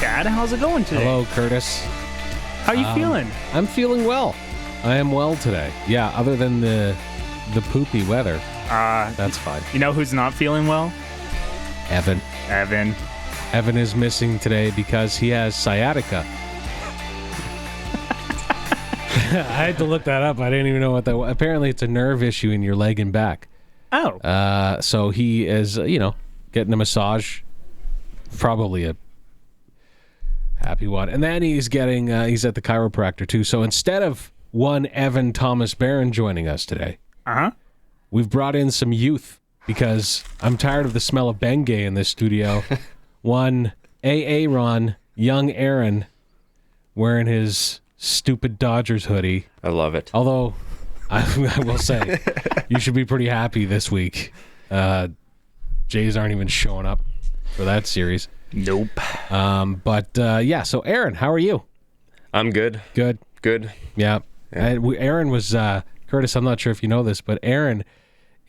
Chad. How's it going today? Hello, Curtis. How you feeling? I'm feeling well. I am well today. Yeah, other than the poopy weather. That's fine. You know who's not feeling well? Evan. Evan is missing today because he has sciatica. I had to look that up. I didn't even know what that was. Apparently, it's a nerve issue in your leg and back. Oh. So he is, getting a massage. Probably a happy one. And then he's at the chiropractor, too. So instead of one Evan Thomas Barron joining us today, we've brought in some youth because I'm tired of the smell of Bengay in this studio. One Aaron, young Aaron, wearing his stupid Dodgers hoodie. I love it. Although, I will say, you should be pretty happy this week. Jays aren't even showing up for that series. Nope. So Aaron, how are you? I'm good. Good. Yeah. Aaron was, Curtis, I'm not sure if you know this, but Aaron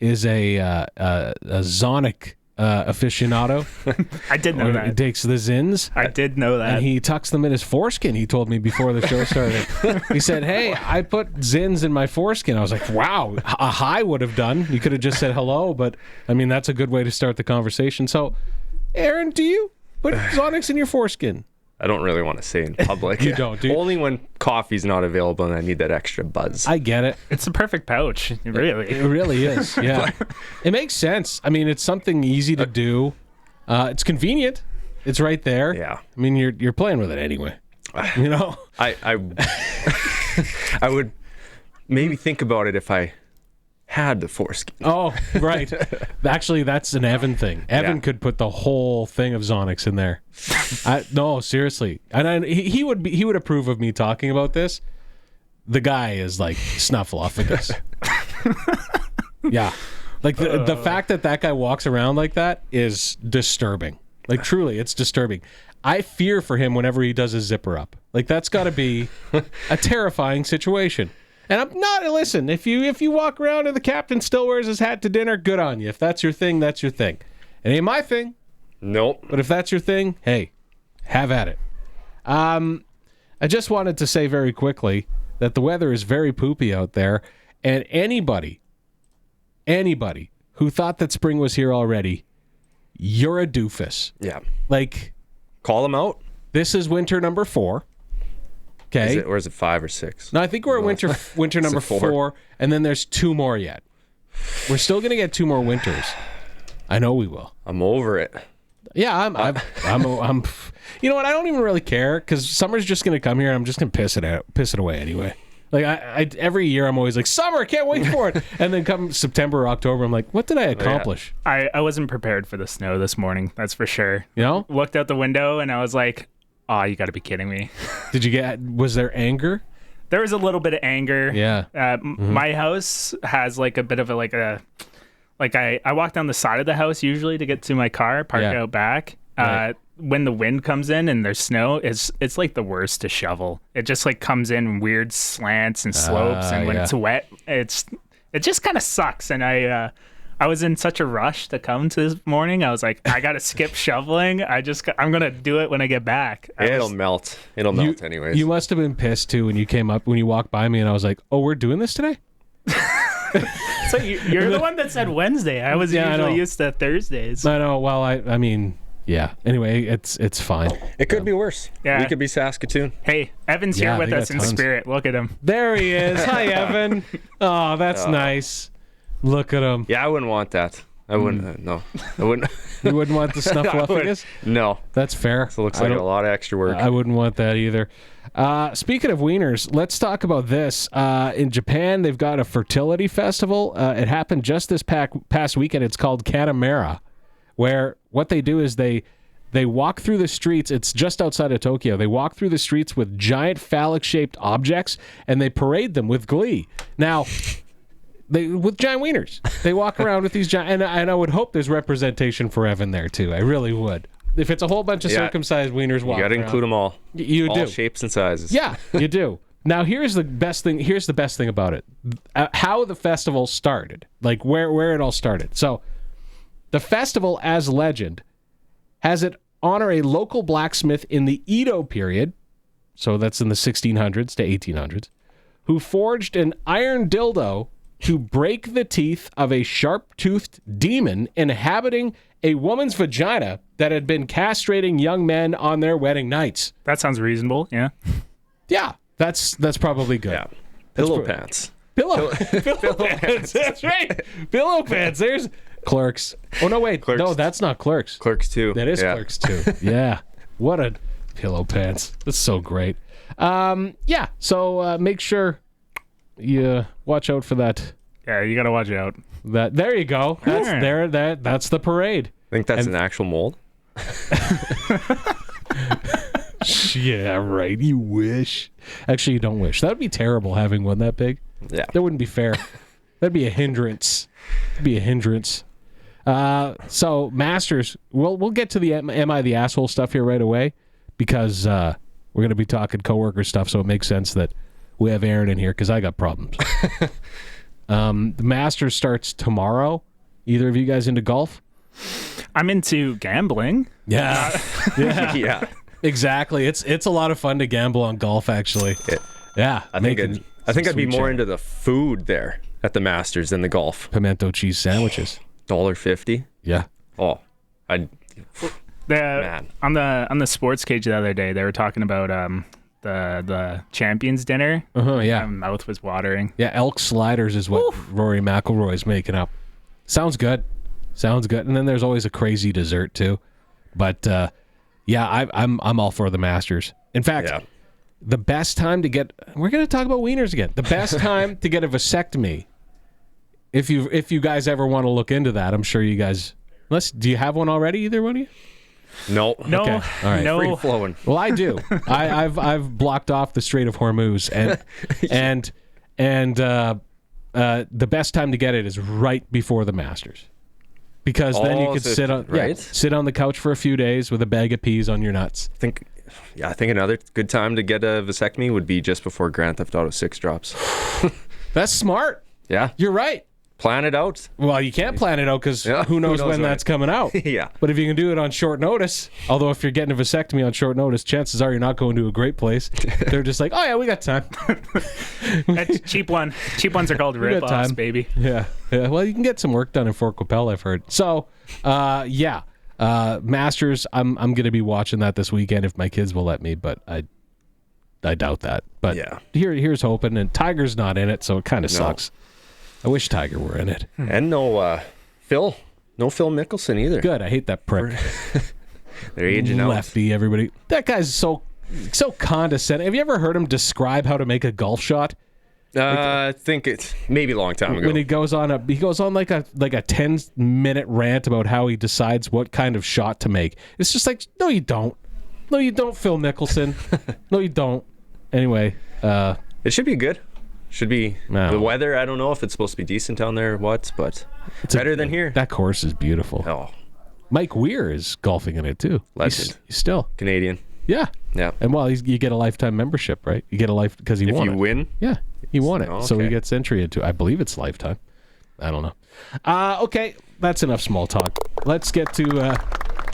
is a Zonic aficionado. I did know that. He takes the Zins. I did know that. And he tucks them in his foreskin, he told me before the show started. He said, hey, I put Zins in my foreskin. I was like, wow, a hi would have done. You could have just said hello, but, I mean, that's a good way to start the conversation. So, Aaron, do you put Zonics in your foreskin? I don't really want to say in public. You don't, do you? Only when coffee's not available and I need that extra buzz. I get it. It's the perfect pouch. Really. It really is, yeah. It makes sense. I mean, it's something easy to do. It's convenient. It's right there. Yeah. I mean, you're playing with it anyway. You know? I would maybe think about it if I had the foreskin. Oh, right. Actually, that's an Evan thing. Evan could put the whole thing of Zonics in there. No, seriously. And he would approve of me talking about this. The guy is like Snuffleupagus. Yeah. Like the fact that guy walks around like that is disturbing. Like truly, it's disturbing. I fear for him whenever he does his zipper up. Like that's got to be a terrifying situation. And I'm not, listen, if you walk around and the captain still wears his hat to dinner, good on you. If that's your thing, that's your thing. It ain't my thing. Nope. But if that's your thing, hey, have at it. I just wanted to say very quickly that the weather is very poopy out there. And anybody who thought that spring was here already, you're a doofus. Yeah. Like, call them out. This is winter number 4. Okay. Or is it 5 or 6? No, I think we're at winter number 4, and then there's 2 more yet. We're still going to get 2 more winters. I know we will. I'm over it. Yeah, I'm. You know what? I don't even really care because summer's just going to come here, and I'm just going to piss it away anyway. Like I every year, I'm always like, summer, can't wait for it. And then come September or October, I'm like, what did I accomplish? Yeah. I wasn't prepared for the snow this morning. That's for sure. You know, looked out the window and I was like, oh, you got to be kidding me. Was there anger? There was a little bit of anger. Yeah. My house has like a bit of I walk down the side of the house usually to get to my car, park out back. Right. When the wind comes in and there's snow, it's like the worst to shovel. It just like comes in weird slants and slopes, and when it's wet, it just kind of sucks. And I was in such a rush to come to this morning. I was like, I got to skip shoveling. I'm going to do it when I get back. It'll melt. It'll melt anyways. You must have been pissed too when you walked by me and I was like, oh, we're doing this today? So you're the one that said Wednesday. I was usually used to Thursdays. I know. Well, I mean, yeah. Anyway, it's fine. It could be worse. Yeah. We could be Saskatoon. Hey, Evan's here with us in spirit. Look at him. There he is. Hi, Evan. Oh, that's nice. Look at him. Yeah, I wouldn't want that. I wouldn't. No, I wouldn't. You wouldn't want the Snuffleupagus? No. That's fair. It looks like a lot of extra work. I wouldn't want that either. Speaking of wieners, let's talk about this. In Japan, they've got a fertility festival. It happened just this past weekend. It's called Katamara, where what they do is they walk through the streets. It's just outside of Tokyo. They walk through the streets with giant phallic-shaped objects, and they parade them with glee. Now, with giant wieners. They walk around with these giant... And I would hope there's representation for Evan there, too. I really would. If it's a whole bunch of circumcised wieners walking around. You got to include them all. You do. All shapes and sizes. Yeah, you do. Now, here's the best thing. Here's the best thing about it. How the festival started. Like, where it all started. So, the festival, as legend, has it honor a local blacksmith in the Edo period, so that's in the 1600s to 1800s, who forged an iron dildo to break the teeth of a sharp-toothed demon inhabiting a woman's vagina that had been castrating young men on their wedding nights. That sounds reasonable. Yeah. Yeah, that's probably good. Yeah. Pillow pants. Pillow pants. That's right. Pillow pants. There's Clerks. Oh, no, wait. Clerks. No, that's not Clerks. Clerks 2. That is Clerks 2. Yeah. What a pillow pants. That's so great. Yeah, so make sure you watch out for that. Yeah, you got to watch out. There you go. That's the parade. I think that's an actual mold. Yeah, right. You wish. Actually, you don't wish. That would be terrible having one that big. Yeah. That wouldn't be fair. That'd be a hindrance. So Masters, we'll get to the am I the asshole stuff here right away, because we're going to be talking coworker stuff, so it makes sense that we have Aaron in here, because I got problems. The Masters starts tomorrow. Either of you guys into golf? I'm into gambling. Yeah. Yeah. Exactly. It's a lot of fun to gamble on golf, actually. Yeah. I think I'd be more into the food there at the Masters than the golf. Pimento cheese sandwiches. $1.50. Yeah. Oh, man. On the sports cage the other day, they were talking about the champions dinner. Yeah. My mouth was watering. Yeah, elk sliders is what Rory McIlroy's making up. Sounds good. And then there's always a crazy dessert too. But yeah, I'm all for the Masters. In fact, the best time to get, we're going to talk about wieners again. The best time to get a vasectomy, if you guys ever want to look into that, I'm sure you guys, do you have one already, either one of you? No. Okay. All right. No. Free flowing. Well, I do. I've blocked off the Strait of Hormuz, and the best time to get it is right before the Masters, because then you could sit on the couch for a few days with a bag of peas on your nuts. I think another good time to get a vasectomy would be just before Grand Theft Auto 6 drops. That's smart. Yeah. You're right. Plan it out. Well, you can't plan it out because who knows when that's coming out. Yeah. But if you can do it on short notice, although if you're getting a vasectomy on short notice, chances are you're not going to a great place. They're just like, oh yeah, we got time. That's cheap one. Cheap ones are called rip-offs, baby. Yeah. Well, you can get some work done in Fort Qu'Appelle, I've heard. So, Masters, I'm going to be watching that this weekend if my kids will let me, but I doubt that. But here's hoping. And Tiger's not in it, so it kind of sucks. I wish Tiger were in it. And no Phil Mickelson either. Good. I hate that prick. They're aging out. Lefty, everybody. That guy's so condescending. Have you ever heard him describe how to make a golf shot? I think it's maybe a long time ago. When he goes on like a 10-minute rant about how he decides what kind of shot to make. It's just like, no, you don't. No, you don't, Phil Mickelson. No, you don't. Anyway, it should be good. Should be the weather. I don't know if it's supposed to be decent down there or what, but it's better than here. That course is beautiful. Oh, Mike Weir is golfing in it too. Legend. He's still Canadian. Yeah. Yeah. And you get a lifetime membership, right? You get a life because he won it. If you win? Yeah, he won it. Oh, okay. So he gets entry into, I believe it's lifetime. I don't know. Okay, that's enough small talk. Let's get to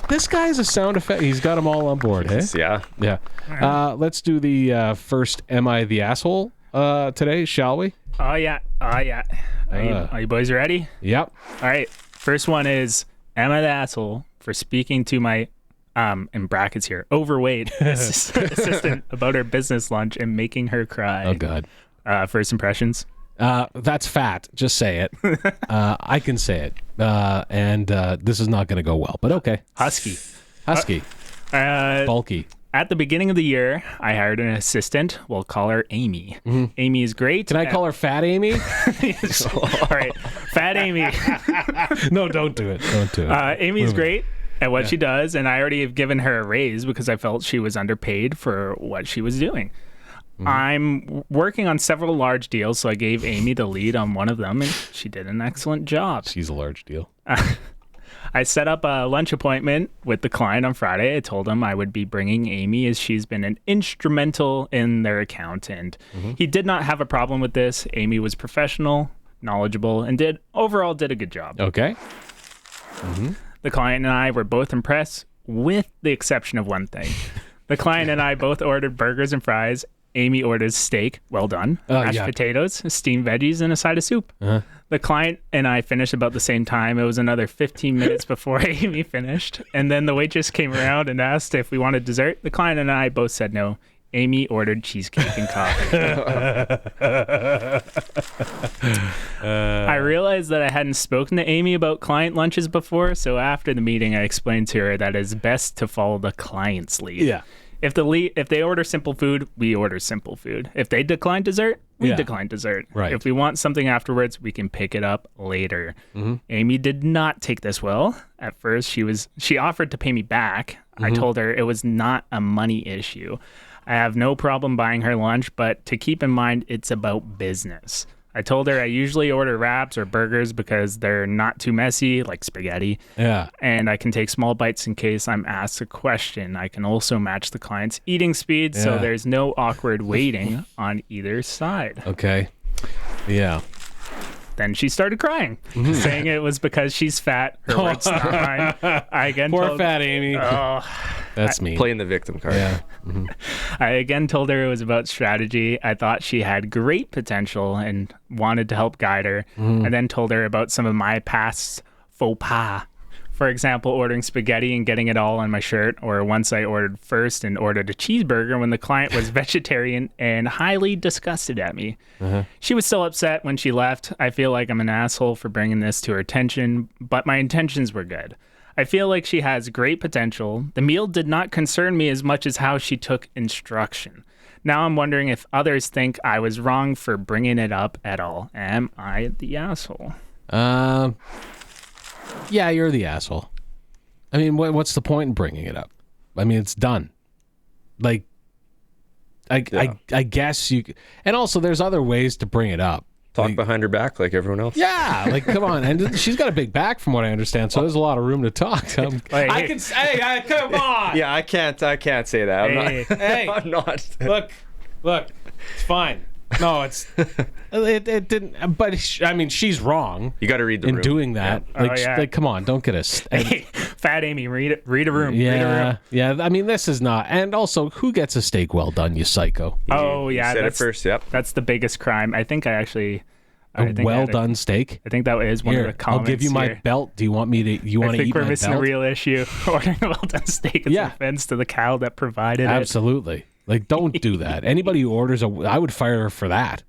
this guy has a sound effect. He's got them all on board, hey? Yeah. Yeah. Let's do the first Am I the Asshole today, shall we? Oh, yeah. Are you boys ready? Yep. All right. First one is, am I the asshole for speaking to my, in brackets here, overweight assistant about her business lunch and making her cry? Oh, God. First impressions? That's fat. Just say it. I can say it. And this is not going to go well, but okay. Husky. Bulky. At the beginning of the year, I hired an assistant. We'll call her Amy. Mm-hmm. Amy is great. Can I call her Fat Amy? Yes. All right. Fat Amy. No, don't do it. Amy's great at what she does, and I already have given her a raise because I felt she was underpaid for what she was doing. Mm-hmm. I'm working on several large deals, so I gave Amy the lead on one of them, and she did an excellent job. She's a large deal. I set up a lunch appointment with the client on Friday. I told him I would be bringing Amy as she's been an instrumental in their account, and he did not have a problem with this. Amy was professional, knowledgeable, and did a good job. Okay. The client and I were both impressed with the exception of one thing. The client and I both ordered burgers and fries. Amy orders steak, well done, mashed potatoes, steamed veggies, and a side of soup. The client and I finished about the same time. It was another 15 minutes before Amy finished. And then the waitress came around and asked if we wanted dessert. The client and I both said no. Amy ordered cheesecake and coffee. I realized that I hadn't spoken to Amy about client lunches before, so after the meeting, I explained to her that it's best to follow the client's lead. Yeah. If they order simple food, we order simple food. If they decline dessert, we decline dessert. Right. If we want something afterwards, we can pick it up later. Amy did not take this well. At first, she offered to pay me back. I told her it was not a money issue. I have no problem buying her lunch, but to keep in mind, it's about business. I told her I usually order wraps or burgers because they're not too messy, like spaghetti. Yeah. And I can take small bites in case I'm asked a question. I can also match the client's eating speed, so there's no awkward waiting on either side. Okay. Yeah. Then she started crying, saying it was because she's fat. Her words, not mine. I again Poor told, fat Amy. That's me. Playing the victim card. Yeah. I again told her it was about strategy. I thought she had great potential and wanted to help guide her. I then told her about some of my past faux pas. For example, ordering spaghetti and getting it all on my shirt, or once I ordered first and ordered a cheeseburger when the client was vegetarian and highly disgusted at me. She was still upset when she left. I feel like I'm an asshole for bringing this to her attention, but my intentions were good. I feel like she has great potential. The meal did not concern me as much as how she took instruction. Now I'm wondering if others think I was wrong for bringing it up at all. Am I the asshole? Yeah, you're the asshole. I mean, what's the point in bringing it up? I mean, it's done. Like, I guess you... And also, there's other ways to bring it up. Talk behind her back like everyone else. Yeah, like, come on. And she's got a big back from what I understand, so there's a lot of room to talk. Come on! Yeah, I can't say that. Hey. I'm not. Look, it's fine. No, it didn't. But I mean, she's wrong. You got to read the room. In doing that, like, come on, don't get us. Hey, fat Amy, read a room. Yeah, read a room. yeah. I mean, this is not. And also, who gets a steak well done? You psycho. Oh yeah, You said it first. Yep. That's the biggest crime. I think A well done steak. I think that is one of the comments. I'll give you my belt. Do you want me to? You want to eat my belt? I think we're missing a real issue. Ordering a well done steak is an offense to the cow that provided it. Absolutely. Like, don't do that. Anybody who orders I would fire her for that.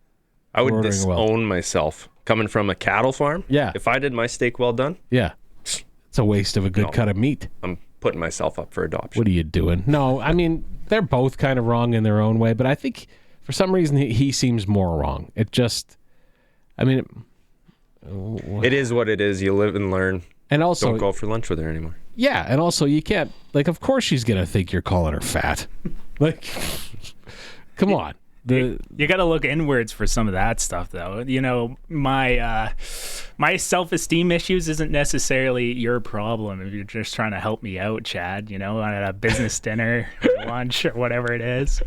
I would disown myself coming from a cattle farm. Yeah. If I did my steak well done. Yeah. It's a waste of a good cut of meat. I'm putting myself up for adoption. What are you doing? No, I mean, they're both kind of wrong in their own way, but I think for some reason he seems more wrong. It just, I mean... It is what it is. You live and learn. And also... Don't go for lunch with her anymore. Yeah, and also you can't... Like, of course she's going to think you're calling her fat. Like, come on. You got to look inwards for some of that stuff, though. You know, my self-esteem issues isn't necessarily your problem if you're just trying to help me out, Chad. You know, at a business dinner, or lunch, or whatever it is.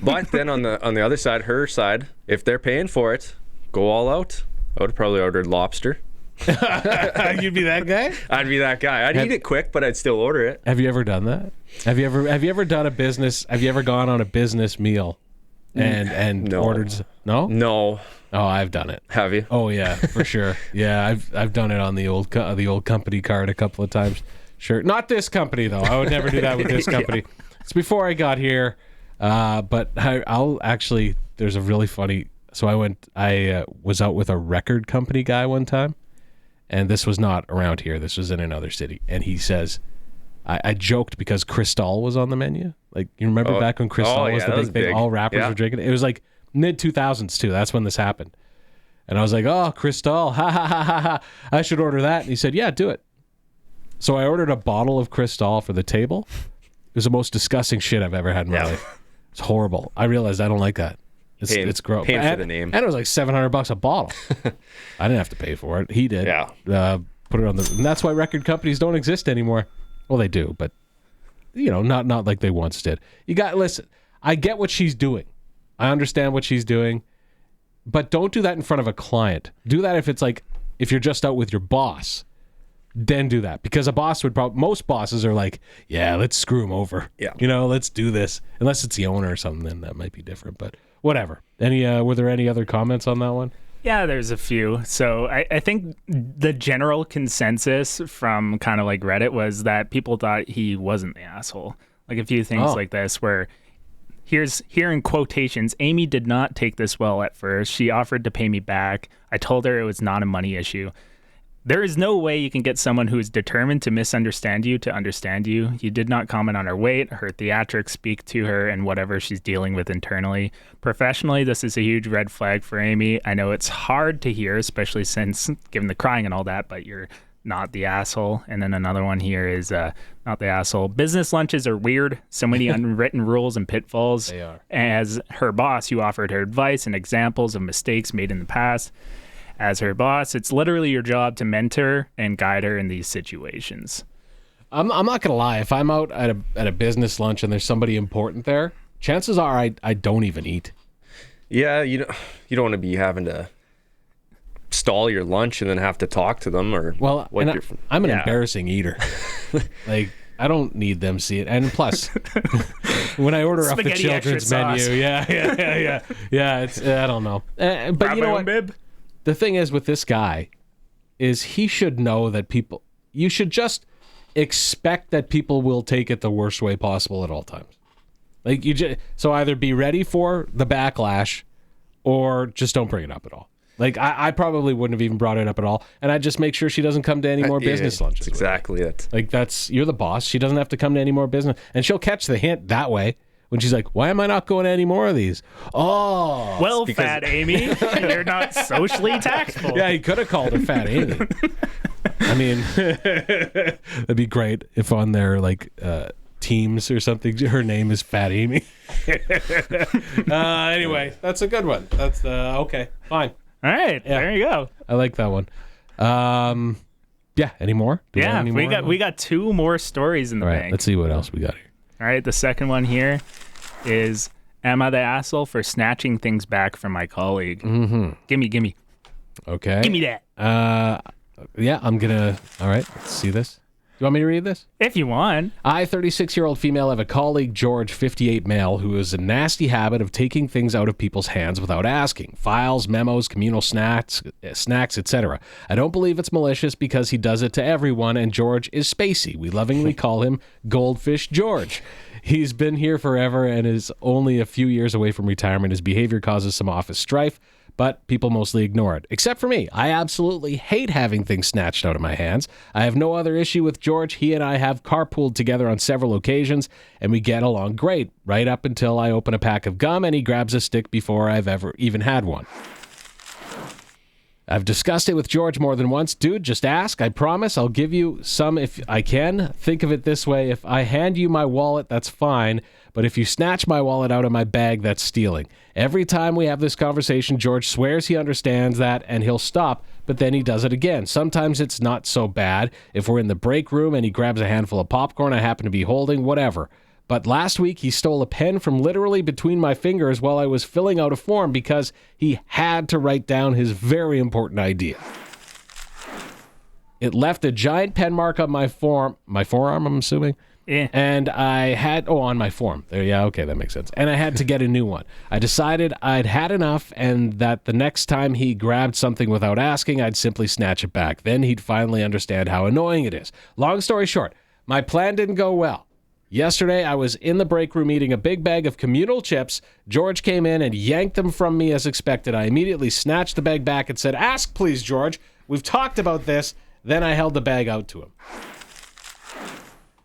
But then on the other side, her side, if they're paying for it, go all out. I would have probably ordered lobster. You'd be that guy? I'd be that guy. I'd eat it quick, but I'd still order it. Have you ever done that? Have you ever done a business? Have you ever gone on a business meal and No. ordered? No. No. Oh, I've done it. Have you? Oh yeah, for sure. Yeah, I've done it on the old company card a couple of times. Sure, not this company though. I would never do that with this company. It's before I got here, but I'll actually. There's a really funny. So I was out with a record company guy one time, and this was not around here. This was in another city, and he says, I joked because Cristal was on the menu. Like, you remember back when Cristal was the big thing? All rappers were drinking it. It was like mid-2000s too. That's when this happened. And I was like, oh, Cristal, ha ha ha ha ha. I should order that. And he said, yeah, do it. So I ordered a bottle of Cristal for the table. It was the most disgusting shit I've ever had in my life. It's horrible. I realized I don't like that. It's gross. Paying for the name. And it was like $700 a bottle. I didn't have to pay for it. He did. Yeah. Put it on and that's why record companies don't exist anymore. Well, they do, but you know, not like they once did. Listen, I get what she's doing. I understand what she's doing, but don't do that in front of a client. Do that if you're just out with your boss. then do that. Because a boss would most bosses are like, yeah, let's screw him over. Yeah. Let's do this. Unless it's the owner or something, then that might be different. But whatever. Were there any other comments on that one? Yeah, there's a few. So I think the general consensus from kind of like Reddit was that people thought he wasn't the asshole. Like a few things like this where here in quotations, Amy did not take this well at first. She offered to pay me back. I told her it was not a money issue. There is no way you can get someone who is determined to misunderstand you to understand you. You did not comment on her weight, her theatrics speak to her, and whatever she's dealing with internally. Professionally, this is a huge red flag for Amy. I know it's hard to hear, especially since, given the crying and all that, but you're not the asshole. And then another one here is not the asshole. Business lunches are weird. So many unwritten rules and pitfalls. They are. As her boss, you offered her advice and examples of mistakes made in the past. As her boss, it's literally your job to mentor and guide her in these situations. I'm not gonna lie. If I'm out at a business lunch and there's somebody important there, chances are I don't even eat. Yeah, you don't want to be having to stall your lunch and then have to talk to them or I'm an embarrassing eater. Like I don't need them see it. And plus, when I order off the children's menu, yeah, it's I don't know. But Grab you know my what? own bib. The thing is with this guy is he should know that you should just expect that people will take it the worst way possible at all times. Like so either be ready for the backlash or just don't bring it up at all. Like I probably wouldn't have even brought it up at all, and I'd just make sure she doesn't come to any more business lunches. Exactly it. Like you're the boss. She doesn't have to come to any more business, and she'll catch the hint that way. When she's like, why am I not going to any more of these? Oh. Well, Fat Amy, you're not socially tactful. Yeah, he could have called her Fat Amy. I mean, that'd be great if on their teams or something, her name is Fat Amy. Anyway, that's a good one. That's okay. Fine. All right. Yeah. There you go. I like that one. Yeah. Any more? We got two more stories in the bank. Let's see what else we got here. All right, the second one here is, am I the asshole for snatching things back from my colleague? Mm-hmm. Gimme. Okay. Gimme that. Yeah, I'm gonna. All right, let's see this. You want me to read this? If you want. I, 36-year-old female, have a colleague, George, 58 male, who has a nasty habit of taking things out of people's hands without asking. Files, memos, communal snacks, etc. I don't believe it's malicious because he does it to everyone, and George is spacey. We lovingly call him Goldfish George. He's been here forever and is only a few years away from retirement. His behavior causes some office strife, but people mostly ignore it. Except for me. I absolutely hate having things snatched out of my hands. I have no other issue with George. He and I have carpooled together on several occasions, and we get along great, right up until I open a pack of gum and he grabs a stick before I've ever even had one. I've discussed it with George more than once. Dude, just ask. I promise I'll give you some if I can. Think of it this way. If I hand you my wallet, that's fine. But if you snatch my wallet out of my bag, that's stealing. Every time we have this conversation, George swears he understands that and he'll stop, but then he does it again. Sometimes it's not so bad. If we're in the break room and he grabs a handful of popcorn I happen to be holding, whatever. But last week, he stole a pen from literally between my fingers while I was filling out a form because he had to write down his very important idea. It left a giant pen mark on my forearm, I'm assuming. Yeah. And I had, on my form. There, yeah, okay, that makes sense. And I had to get a new one. I decided I'd had enough and that the next time he grabbed something without asking, I'd simply snatch it back. Then he'd finally understand how annoying it is. Long story short, my plan didn't go well. Yesterday, I was in the break room eating a big bag of communal chips. George came in and yanked them from me as expected. I immediately snatched the bag back and said, "Ask, please, George. We've talked about this." Then I held the bag out to him.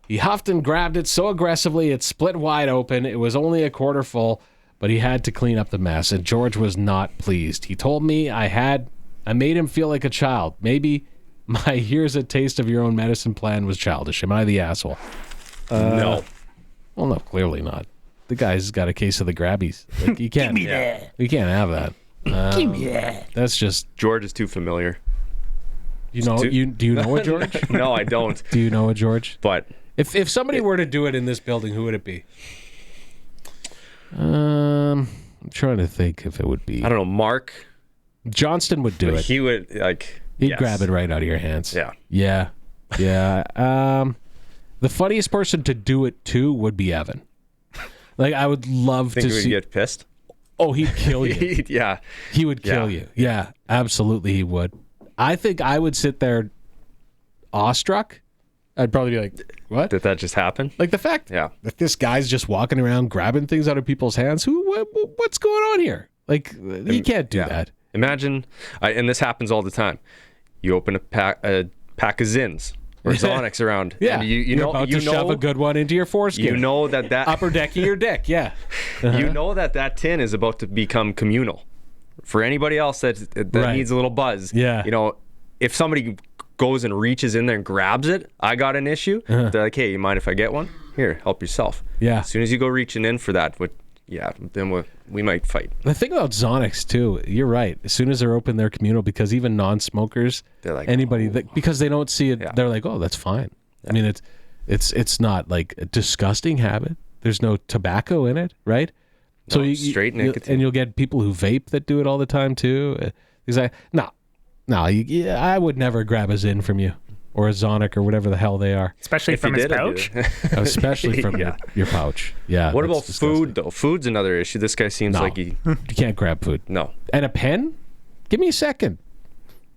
He huffed and grabbed it so aggressively it split wide open. It was only a quarter full, but he had to clean up the mess, and George was not pleased. He told me I made him feel like a child. Maybe my "here's a taste of your own medicine" plan was childish. Am I the asshole? No. Well, no, clearly not. The guy's got a case of the grabbies. Like, you can't. Give me that. You can't have that. Give me that. That's just. George is too familiar. You know. Do you know a George? No, I don't. Do you know a George? But if somebody were to do it in this building, who would it be? I'm trying to think if it would be. I don't know. Mark Johnston would do it. He would He'd grab it right out of your hands. Yeah. Yeah. Yeah. The funniest person to do it to would be Evan. Like, I would love Think to you would see. get pissed? Oh, he'd kill you. Yeah. He would kill you. Yeah, absolutely, he would. I think I would sit there awestruck. I'd probably be like, "What? Did that just happen? Like the fact Yeah. that this guy's just walking around grabbing things out of people's hands. What's going on here? Like, you can't do that." Imagine, and this happens all the time. You open a pack of Zins or Sonics around, Yeah, and you you're know about to shove a good one into your foreskin. you know that upper deck of your dick. Yeah, you know that tin is about to become communal. For anybody else that Right. needs a little buzz, Yeah. you know, if somebody goes and reaches in there and grabs it, I got an issue. They're like, "Hey, you mind if I get one? Here, help yourself." Yeah. As soon as you go reaching in for that, then we might fight. The thing about Sonics too, you're right. As soon as they're open, they're communal because even non-smokers, They're like, anybody that, because they don't see it, Yeah. they're like, "Oh, that's fine." I mean, it's not like a disgusting habit. There's no tobacco in it, right? No, straight nicotine. and you'll get people who vape that do it all the time too. I would never grab a Zyn from you or a Zonic or whatever the hell they are, Especially If from you his did, I'd pouch. do it. especially from Yeah. your pouch. Yeah. What that's about disgusting. food though? Food's another issue. This guy seems No. like he You can't grab food. no. And a pen? Give me a second.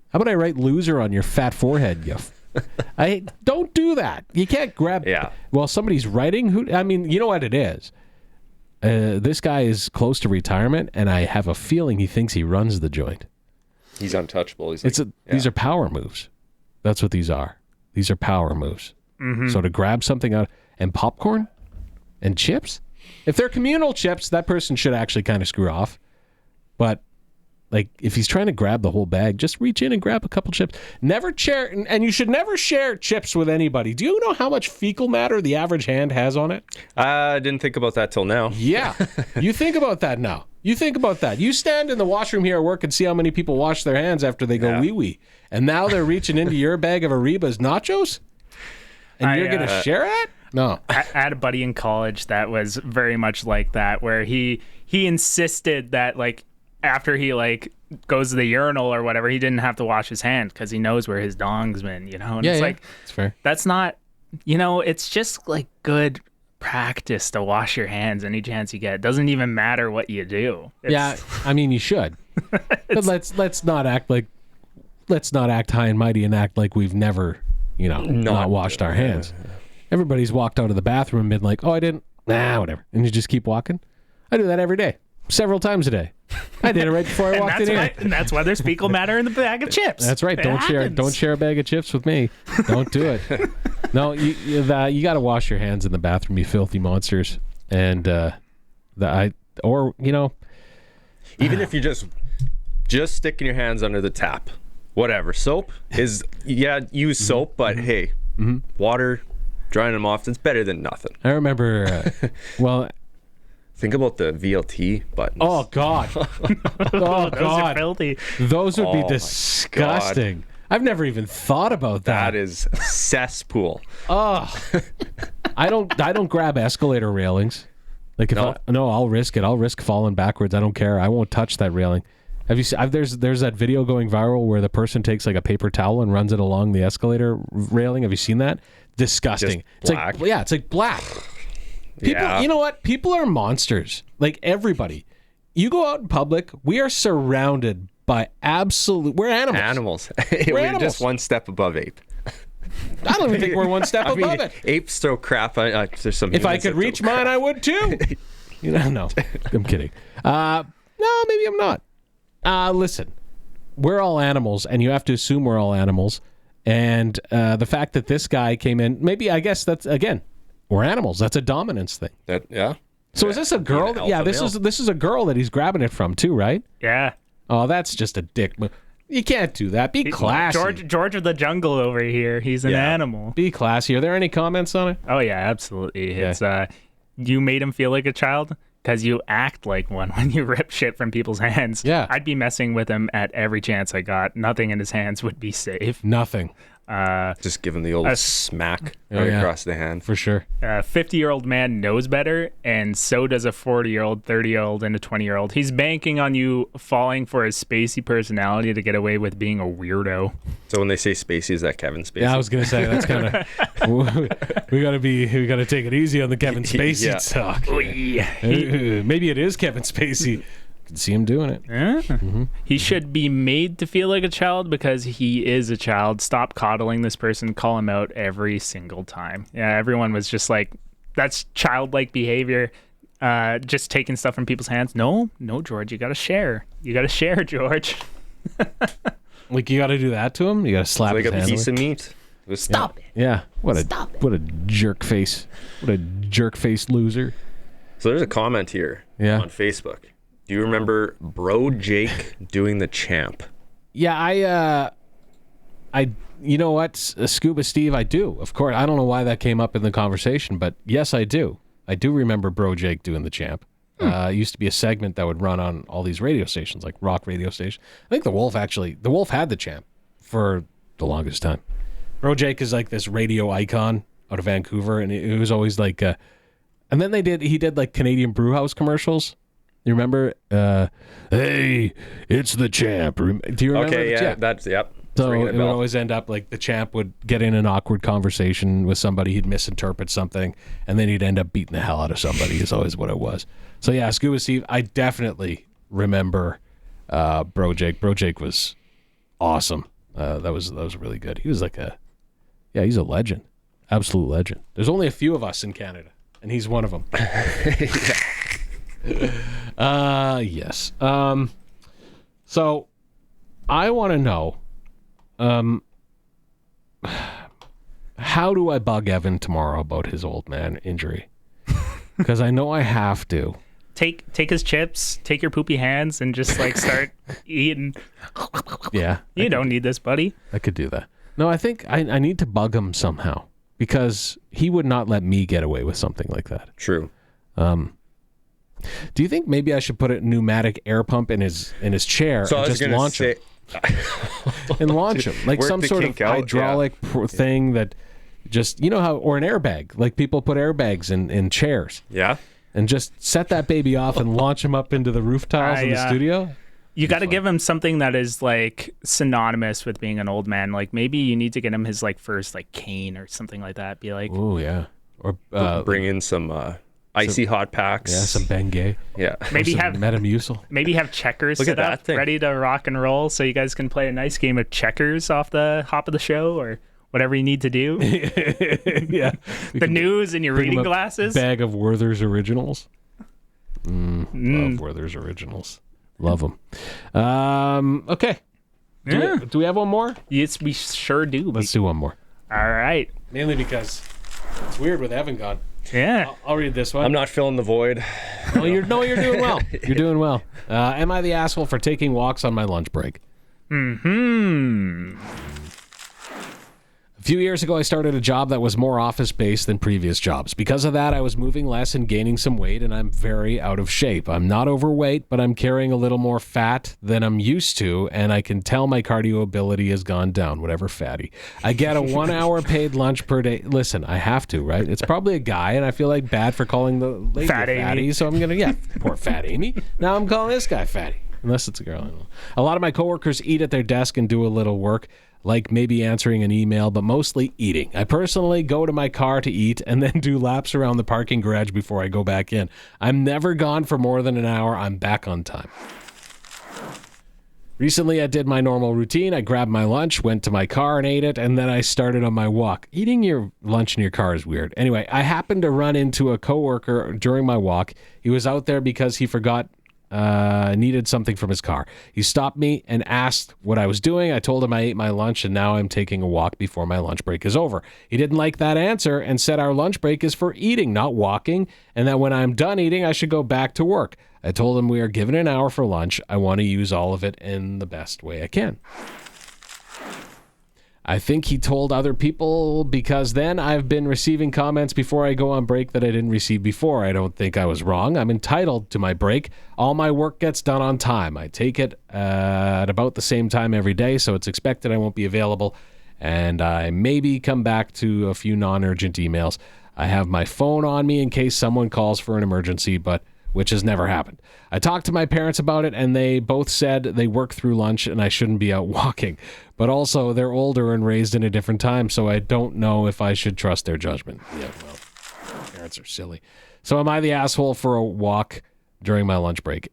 How about I write loser on your fat forehead, I don't do that. You can't grab. Yeah. Well, somebody's writing. You know what it is. This guy is close to retirement, and I have a feeling he thinks he runs the joint. He's untouchable. He's These are power moves. That's what these are. These are power moves. So to grab something out and popcorn and chips, if they're communal chips, that person should actually kind of screw off. But like, if he's trying to grab the whole bag, just reach in and grab a couple chips. Never share, and you should never share chips with anybody. Do you know how much fecal matter the average hand has on it? I didn't think about that till now. Yeah. You think about that now. You think about that. You stand in the washroom here at work and see how many people wash their hands after they go wee-wee. And now they're reaching into your bag of Ariba's nachos? And you're going to share that? No. I had a buddy in college that was very much like that, where he insisted that, like, after he, like, goes to the urinal or whatever, he didn't have to wash his hand because he knows where his dong's been, you know? And it's like, it's fair. that's not, it's just, like, good practice to wash your hands any chance you get. It doesn't even matter what you do. Yeah, I mean, you should. But let's not act high and mighty and act like we've never, not washed our hands. Everybody's walked out of the bathroom and been like, "Oh, I didn't." Nah, whatever. And you just keep walking. I do that every day, several times a day. I did it right before I walked in here. And that's why there's fecal matter in the bag of chips. That's right. Don't share a bag of chips with me. Don't do it. No, you got to wash your hands in the bathroom, you filthy monsters. And even if you're just sticking your hands under the tap, whatever. Soap is use soap, but hey, water, drying them off, it's better than nothing. I remember. Think about the VLT buttons. Oh God. Oh Those are God. filthy. Those would Oh, be my disgusting. I've never even thought about that. That is cesspool. Oh, I don't grab escalator railings. Like I'll risk it. I'll risk falling backwards. I don't care. I won't touch that railing. Have you seen? There's that video going viral where the person takes like a paper towel and runs it along the escalator railing. Have you seen that? Disgusting. Just black. It's like black. People, you know what? People are monsters. Like everybody. You go out in public, we are surrounded by we're animals. We're animals. just one step above ape. I don't even think we're one step above it. Apes throw crap. There's some. If I could reach mine, I would too. No, I'm kidding. No, maybe I'm not. Listen, we're all animals, and you have to assume we're all animals. And the fact that this guy came in, maybe I guess that's again, we're animals. That's a dominance thing. So is this a girl? Yeah, this is a girl that he's grabbing it from too, right? Yeah. Oh, that's just a dick move. You can't do that. Be classy. George of the Jungle over here. He's an animal. Be classy. Are there any comments on it? Oh yeah, absolutely. It's you made him feel like a child because you act like one when you rip shit from people's hands. Yeah. I'd be messing with him at every chance I got. Nothing in his hands would be safe. Nothing. Just give him the old smack across the hand. For sure. A 50-year-old man knows better, and so does a 40-year-old, 30-year-old, and a 20-year-old. He's banking on you falling for his spacey personality to get away with being a weirdo. So when they say Spacey, is that Kevin Spacey? Yeah, I was gonna say that's kind of we gotta take it easy on the Kevin Spacey talk. Maybe it is Kevin Spacey. Can see him doing it. Yeah. He should be made to feel like a child because he is a child. Stop coddling this person. Call him out every single time. Yeah, everyone was just like, that's childlike behavior. Just taking stuff from people's hands. No, George, you got to share. You got to share, George. Like, you got to do that to him? You got to slap his like hand a piece away? of meat. Stop it. Yeah. What a jerk face. What a jerk face loser. So there's a comment here on Facebook. Do you remember Bro Jake doing the champ? Yeah, I you know what, Scuba Steve, I do. Of course, I don't know why that came up in the conversation, but yes, I do. I do remember Bro Jake doing the champ. It used to be a segment that would run on all these radio stations, like rock radio stations. I think the Wolf had the champ for the longest time. Bro Jake is like this radio icon out of Vancouver, and it was always like, and then he did like Canadian Brewhouse commercials. You remember? Hey, it's the champ. Do you remember? Okay, yeah, that's, yep. So it would always end up like the champ would get in an awkward conversation with somebody. He'd misinterpret something, and then he'd end up beating the hell out of somebody is always what it was. So yeah, Scuba Steve, I definitely remember Bro Jake. Bro Jake was awesome. That was really good. He was like he's a legend. Absolute legend. There's only a few of us in Canada, and he's one of them. Yes. So I want to know, how do I bug Evan tomorrow about his old man injury? Because I know I have to. Take his chips, take your poopy hands, and just like start eating. Yeah. You don't need this, buddy. I could do that. No, I think I need to bug him somehow because he would not let me get away with something like that. True. Do you think maybe I should put a pneumatic air pump in his chair and just launch him? And launch him. Like some sort of hydraulic thing that just, you know how, or an airbag. Like people put airbags in chairs. Yeah. And just set that baby off and launch him up into the roof tiles in the studio. You got to give him something that is like synonymous with being an old man. Like maybe you need to get him his like first like cane or something like that. Be like, oh yeah, or bring in some icy hot packs. Yeah, some Bengay. Yeah, maybe have Metamucil. Maybe have checkers Look set at that up, thing. ready to rock and roll, so you guys can play a nice game of checkers off the hop of the show or whatever you need to do. Yeah, the news and your reading glasses. Bag of Werther's Originals. Love Werther's Originals. Love them. Okay. Do we have one more? Yes, we sure do. Let's do one more. All right. Mainly because it's weird with Evan gone. Yeah. I'll read this one. I'm not filling the void. You're doing well. You're doing well. Am I the asshole for taking walks on my lunch break? A few years ago, I started a job that was more office-based than previous jobs. Because of that, I was moving less and gaining some weight, and I'm very out of shape. I'm not overweight, but I'm carrying a little more fat than I'm used to, and I can tell my cardio ability has gone down, whatever fatty. I get a 1 hour paid lunch per day. Listen, I have to, right? It's probably a guy, and I feel like bad for calling the lady Fat a fatty, Amy. so I'm going to, poor fat Amy. Now I'm calling this guy fatty. Unless it's a girl. I don't know. A lot of my coworkers eat at their desk and do a little work, like maybe answering an email, but mostly eating. I personally go to my car to eat and then do laps around the parking garage before I go back in. I'm never gone for more than an hour. I'm back on time. Recently, I did my normal routine. I grabbed my lunch, went to my car and ate it, and then I started on my walk. Eating your lunch in your car is weird. Anyway, I happened to run into a coworker during my walk. He was out there because he forgot needed something from his car. He stopped me and asked what I was doing. I told him I ate my lunch and now I'm taking a walk before my lunch break is over. He didn't like that answer and said our lunch break is for eating, not walking, and that when I'm done eating, I should go back to work. I told him we are given an hour for lunch. I want to use all of it in the best way I can. I think he told other people because then I've been receiving comments before I go on break that I didn't receive before. I don't think I was wrong. I'm entitled to my break. All my work gets done on time. I take it at about the same time every day, so it's expected I won't be available and I maybe come back to a few non-urgent emails. I have my phone on me in case someone calls for an emergency, but which has never happened. I talked to my parents about it, and they both said they work through lunch and I shouldn't be out walking. But also, they're older and raised in a different time, so I don't know if I should trust their judgment. Yeah, well, parents are silly. So am I the asshole for a walk during my lunch break?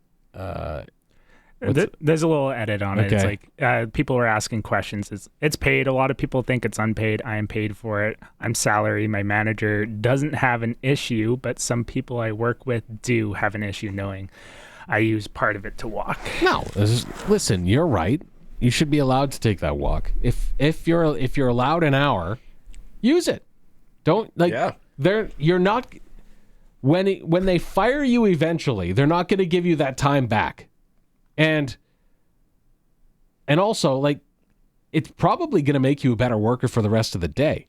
There's a little edit on it. It's like people were asking questions. It's paid. A lot of people think it's unpaid. I am paid for it. I'm salary. My manager doesn't have an issue, but some people I work with do have an issue knowing I use part of it to walk. No, listen, you're right. You should be allowed to take that walk. If you're allowed an hour, use it. Don't you're not when they fire you eventually, they're not going to give you that time back. And also, like, it's probably going to make you a better worker for the rest of the day.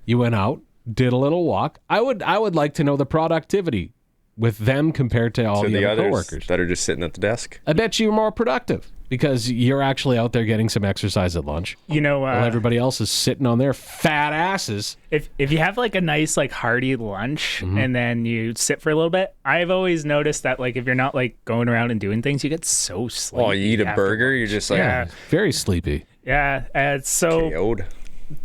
You went out, did a little walk. I would like to know the productivity with them compared to all the other coworkers that are just sitting at the desk. I bet you're more productive because you're actually out there getting some exercise at lunch. While everybody else is sitting on their fat asses. If you have like a nice like hearty lunch and then you sit for a little bit, I've always noticed that like if you're not like going around and doing things, you get so sleepy. Oh, you eat a burger, you're just like very sleepy. Yeah, so KO'd.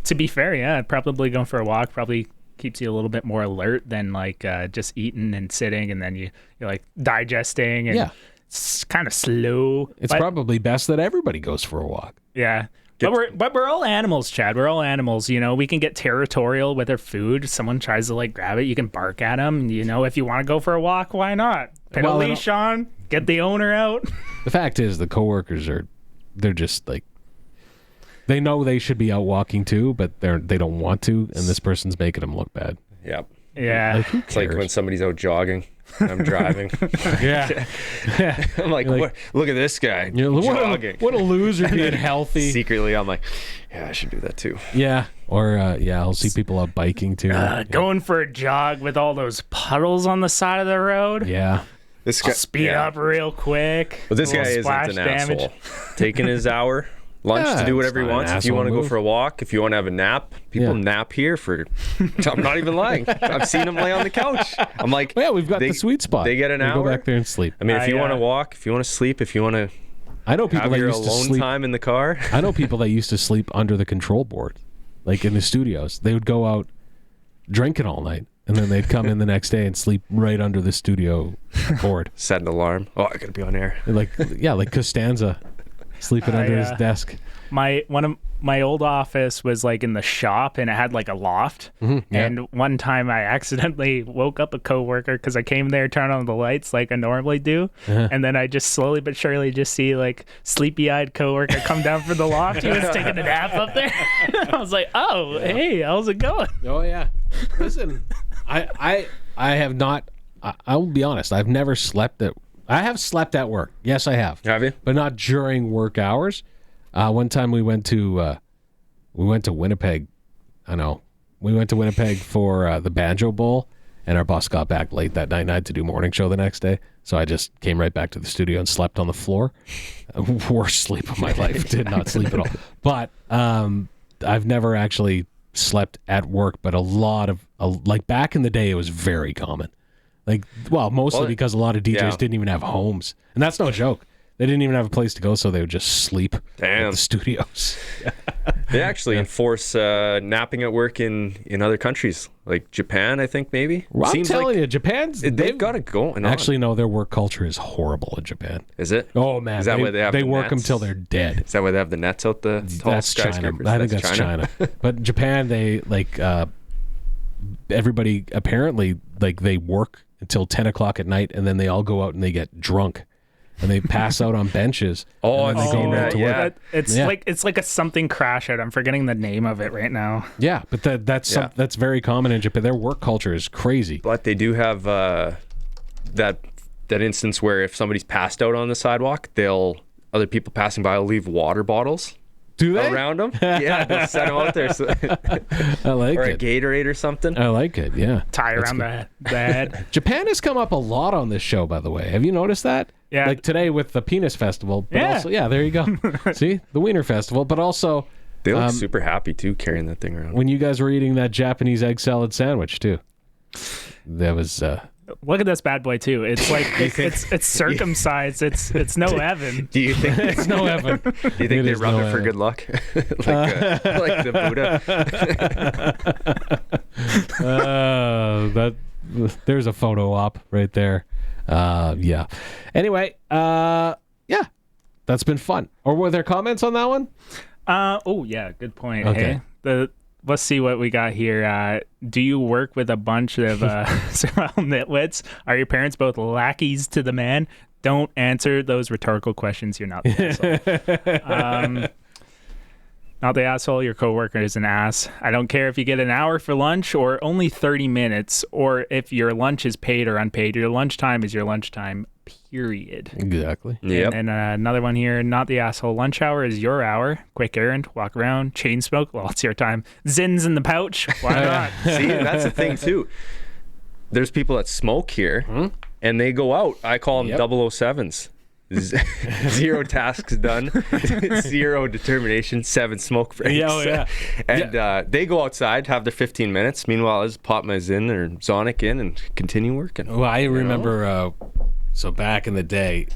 To be fair, probably going for a walk probably keeps you a little bit more alert than like just eating and sitting and then you're like digesting and it's kind of slow. It's probably best that everybody goes for a walk. Yeah. But we're all animals, Chad. We're all animals. You know, we can get territorial with our food. Someone tries to like grab it, you can bark at them. You know, if you want to go for a walk, why not? Put a leash on, get the owner out. The fact is, the coworkers they're just like, they know they should be out walking too, but they don't want to, and this person's making them look bad. Yep. Yeah. Like, it's like when somebody's out jogging. I'm driving. Yeah. I'm like, what? Look at this guy jogging. What a loser being healthy. Secretly, I'm like, yeah, I should do that too. Yeah. Or, I'll see people out biking too. Going for a jog with all those puddles on the side of the road. Yeah. This guy speed up real quick. But this guy isn't an asshole. Taking his hour lunch to do whatever he wants. If you want to go for a walk, if you want to have a nap, people nap here for. I'm not even lying. I've seen them lay on the couch. I'm like, we've got the sweet spot. They get an hour. Go back there and sleep. I mean, if you want to walk, if you want to sleep, if you want to. I know people have that your used to alone sleep. Time in the car. I know people that used to sleep under the control board, like in the studios. They would go out drinking all night, and then they'd come in the next day and sleep right under the studio board. Set an alarm. Oh, I gotta be on air. Like Costanza, sleeping under his desk. One of my old office was like in the shop and it had like a loft. And one time I accidentally woke up a coworker because I came there, turned on the lights like I normally do, and then I just slowly but surely just see like sleepy-eyed coworker come down from the loft. He was taking a nap up there. I was like, oh, hey, how's it going? Oh yeah. Listen, I have not. I will be honest. I've never slept at. I have slept at work. Yes, I have. Have you? But not during work hours. One time we went to Winnipeg. I know. We went to Winnipeg for the Banjo Bowl, and our bus got back late that night, and I had to do morning show the next day. So I just came right back to the studio and slept on the floor. Worst sleep of my life. Did not sleep at all. But I've never actually slept at work, but a lot of like back in the day, it was very common. Like, mostly because a lot of DJs didn't even have homes, and that's no joke. They didn't even have a place to go, so they would just sleep at the studios. They actually enforce napping at work in other countries, like Japan, I think maybe. Well, I'm telling you, Japan's... They've got it going on. Actually, no, their work culture is horrible in Japan. Is it? Oh, man. Is that why they have They the work nets? them till they're dead. Is that why they have the nets out the tall That's China. skyscrapers? I think that's China. But Japan, they, like, everybody apparently, like, they work until 10 o'clock at night, and then they all go out and they get drunk. And they pass out on benches. I've seen that. Yeah, it's like a something crash out. I'm forgetting the name of it right now. Yeah, but that's very common in Japan. Their work culture is crazy. But they do have that instance where if somebody's passed out on the sidewalk, other people passing by will leave water bottles. Do they? Around them? Yeah, they'll set them out there. So I like or it. a Gatorade or something. I like it. Yeah. Tie around the head. Japan has come up a lot on this show, by the way. Have you noticed that? Yeah. Like today with the Penis Festival. But also, there you go. See? The Wiener Festival. But also They look super happy too, carrying that thing around. When you guys were eating that Japanese egg salad sandwich too, that was. Look at this bad boy too. It's like it's circumcised. It's no Evan. Do you think It's no Evan. Do you think they rub it for good luck, like the Buddha? There's a photo op right there. Yeah. Anyway, yeah, that's been fun. Or were there comments on that one? Oh yeah, good point. Okay. Hey? Let's see what we got here. Do you work with a bunch of surround nitwits? Are your parents both lackeys to the man? Don't answer those rhetorical questions. You're not the asshole. Not the asshole. Your coworker is an ass. I don't care if you get an hour for lunch or only 30 minutes, or if your lunch is paid or unpaid. Your lunchtime is your lunchtime, period. Exactly. Yep. And another one here, not the asshole. Lunch hour is your hour. Quick errand, walk around, chain smoke. Well, it's your time. Zins in the pouch. Why not? See, that's the thing too. There's people that smoke here, and they go out. I call them 007s. 0 tasks done, 0 determination, 7 smoke breaks. Yeah. And they go outside, have their 15 minutes. Meanwhile, I just pop my Zyn or Sonic in and continue working. Well, I remember, so back in the day,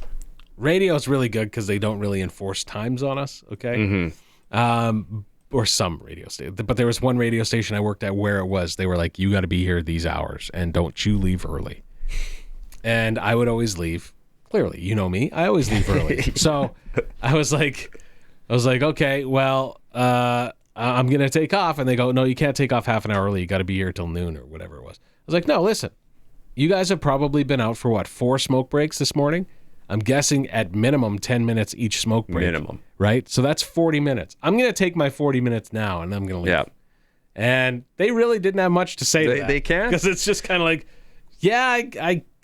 radio's really good because they don't really enforce times on us, okay? Or some radio station. But there was one radio station I worked at where it was, they were like, you got to be here these hours, and don't you leave early. And I would always leave. Clearly, you know me. I always leave early. So I was like, okay, well, I'm going to take off. And they go, no, you can't take off half an hour early. You got to be here till noon or whatever it was. I was like, no, listen, you guys have probably been out for 4 smoke breaks this morning? I'm guessing at minimum 10 minutes each smoke break. Minimum. Right? So that's 40 minutes. I'm going to take my 40 minutes now and I'm going to leave. Yeah. And they really didn't have much to say to that. They can't? Because it's just kind of like, yeah,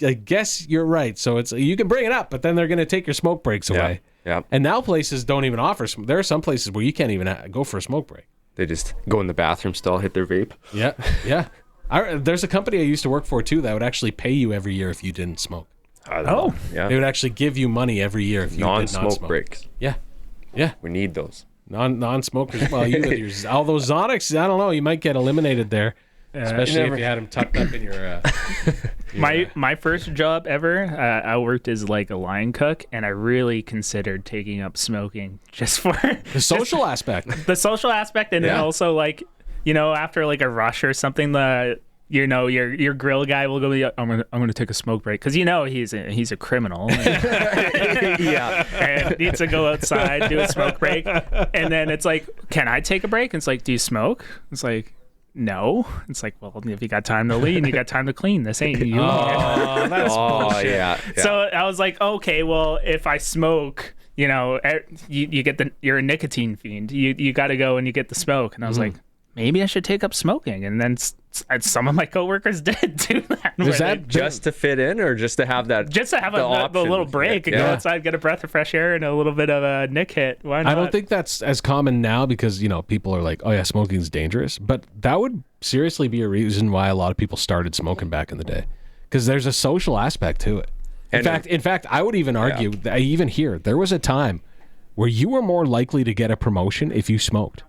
I guess you're right. So it's you can bring it up, but then they're going to take your smoke breaks away. Yeah. And now places don't even offer. There are some places where you can't even go for a smoke break. They just go in the bathroom stall, hit their vape. Yeah. There's a company I used to work for too that would actually pay you every year if you didn't smoke. Oh, yeah. They would actually give you money every year if you did not smoke. Non-smoke breaks. Yeah. We need those. Non-smokers. Well, you with all those Zonics, I don't know. You might get eliminated there. Especially if you had them tucked up in your... My first job ever, I worked as like a line cook, and I really considered taking up smoking just for... The social aspect. The social aspect, and then also like, after like a rush or something, your grill guy will go, I'm gonna take a smoke break, because he's a criminal. And needs to go outside, do a smoke break. And then it's like, can I take a break? And it's like, do you smoke? It's like... No. It's like, well, if you got time to lean, you got time to clean. This ain't you. That's bullshit. Yeah. So I was like, okay, well, if I smoke, you get you're a nicotine fiend. You got to go and you get the smoke. And I was like, maybe I should take up smoking. And then some of my coworkers did do that. Is that just to fit in, or just to have that? Just to have the little break and go outside, get a breath of fresh air and a little bit of a nick hit. Why not? I don't think that's as common now because, people are like, oh yeah, smoking's dangerous. But that would seriously be a reason why a lot of people started smoking back in the day. Because there's a social aspect to it. In fact, I would even argue, that even here, there was a time where you were more likely to get a promotion if you smoked.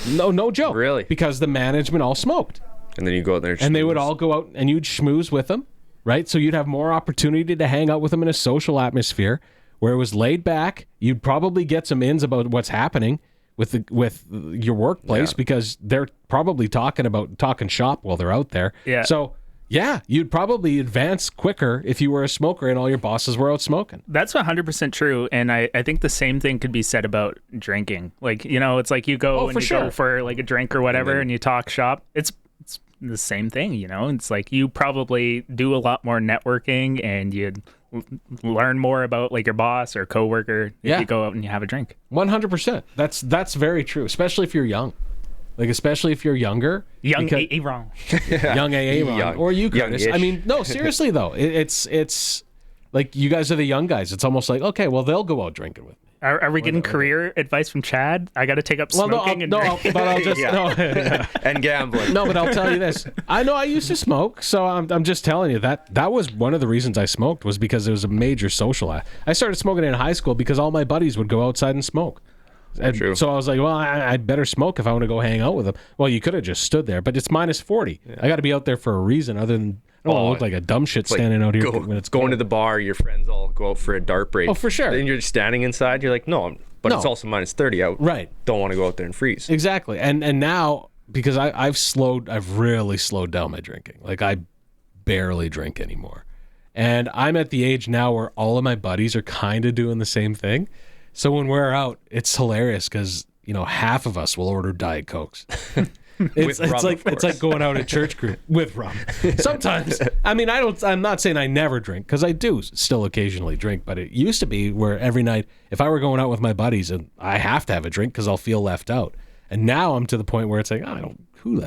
No joke. Really? Because the management all smoked. And then you go out there and they would all go out and you'd schmooze with them, right? So you'd have more opportunity to hang out with them in a social atmosphere where it was laid back. You'd probably get some ins about what's happening with your workplace because they're probably talking shop while they're out there. Yeah. So yeah, you'd probably advance quicker if you were a smoker and all your bosses were out smoking. That's 100% true. And I think the same thing could be said about drinking. Like, it's like you go go for like a drink or whatever and you talk shop. It's the same thing, It's like you probably do a lot more networking and you'd learn more about like your boss or coworker if you go out and you have a drink. 100%. That's very true, especially if you're young. Like, especially if you're younger. Young Aaron. Young Aaron. Or you, Curtis. I mean, no, seriously, though. It's like you guys are the young guys. It's almost like, okay, well, they'll go out drinking with me. Are we getting career advice from Chad? I got to take up smoking but I'll just... and gambling. No, but I'll tell you this. I know I used to smoke, so I'm just telling you that was one of the reasons I smoked was because it was a major social... I started smoking in high school because all my buddies would go outside and smoke. And so I was like, well, I'd better smoke if I want to go hang out with them. Well, you could have just stood there, but it's minus 40. Yeah. I got to be out there for a reason other than I don't want to look like a dumb shit standing out here when it's going to the bar. Your friends all go out for a dart break. Oh, for sure. Then you're standing inside. You're like, no, it's also minus 30 out. Right. Don't want to go out there and freeze. Exactly. And now, because I've really slowed down my drinking. Like, I barely drink anymore. And I'm at the age now where all of my buddies are kind of doing the same thing. So when we're out, it's hilarious because, half of us will order Diet Cokes. It's like going out at church group with rum. Sometimes, I'm not saying I never drink because I do still occasionally drink, but it used to be where every night, if I were going out with my buddies, and I have to have a drink because I'll feel left out. And now I'm to the point where it's like, who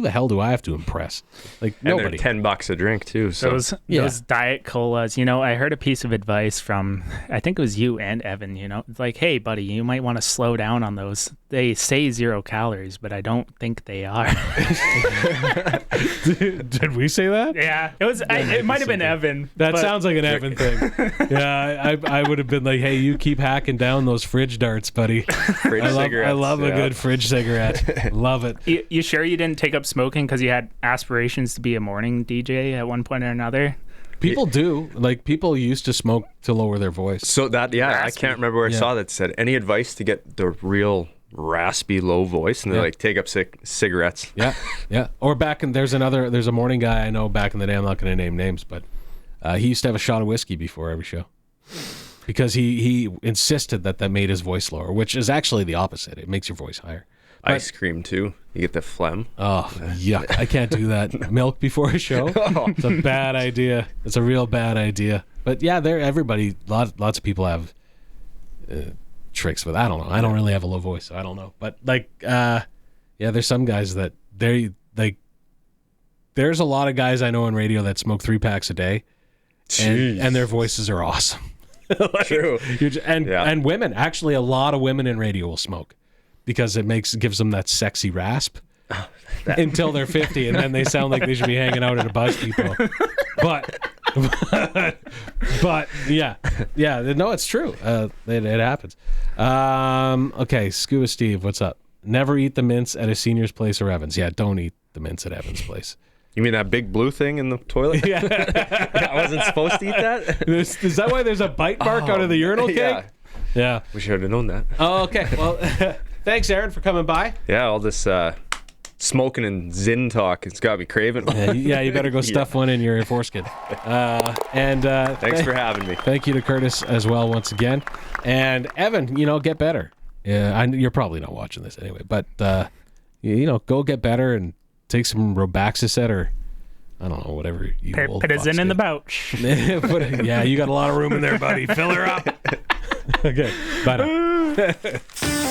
the hell do I have to impress? Like, nobody. And they're $10 a drink too. So those Diet Colas, I heard a piece of advice from, I think it was you and Evan, it's like, hey buddy, you might want to slow down on those. They say 0 calories, but I don't think they are. Did we say that? Yeah, it was. It might have been Evan. That sounds like an Evan thing. Yeah, I would have been like, hey, you keep hacking down those fridge darts, buddy. I love a good fridge cigarette. Love it. You sure you didn't take up smoking because you had aspirations to be a morning DJ at one point or another? People do. Like, people used to smoke to lower their voice. So that, I can't remember where I saw that said, any advice to get the real raspy low voice? And they're like, take up cigarettes. Yeah. Or there's a morning guy I know back in the day, I'm not going to name names, but he used to have a shot of whiskey before every show because he insisted that made his voice lower, which is actually the opposite. It makes your voice higher. Ice cream too. You get the phlegm. Oh, yuck. I can't do that. Milk before a show. It's a bad idea. It's a real bad idea. But yeah, lots of people have tricks with, I don't know. I don't really have a low voice, so I don't know. But there's some guys that there's a lot of guys I know in radio that smoke 3 packs a day and their voices are awesome. True. And women, actually a lot of women in radio will smoke. Because it gives them that sexy rasp until they're 50, and then they sound like they should be hanging out at a Buzz Depot. But yeah, no, it's true. It happens. Okay, Scuba Steve, what's up? Never eat the mints at a senior's place or Evans. Yeah, don't eat the mints at Evans' place. You mean that big blue thing in the toilet? Yeah. I wasn't supposed to eat that? Is that why there's a bite mark out of the urinal cake? Yeah. We should have known that. Oh, okay. Well, thanks, Aaron, for coming by. Yeah, all this smoking and Zyn talk, it's got me craving. Yeah, you better go stuff one in your foreskin. Thanks for having me. Thank you to Curtis as well once again. And Evan, get better. Yeah, you're probably not watching this anyway, but go get better and take some Robaxacet or I don't know, whatever you put a Zyn in the pouch. Yeah, you got a lot of room in there, buddy. Fill her up. Okay, bye now.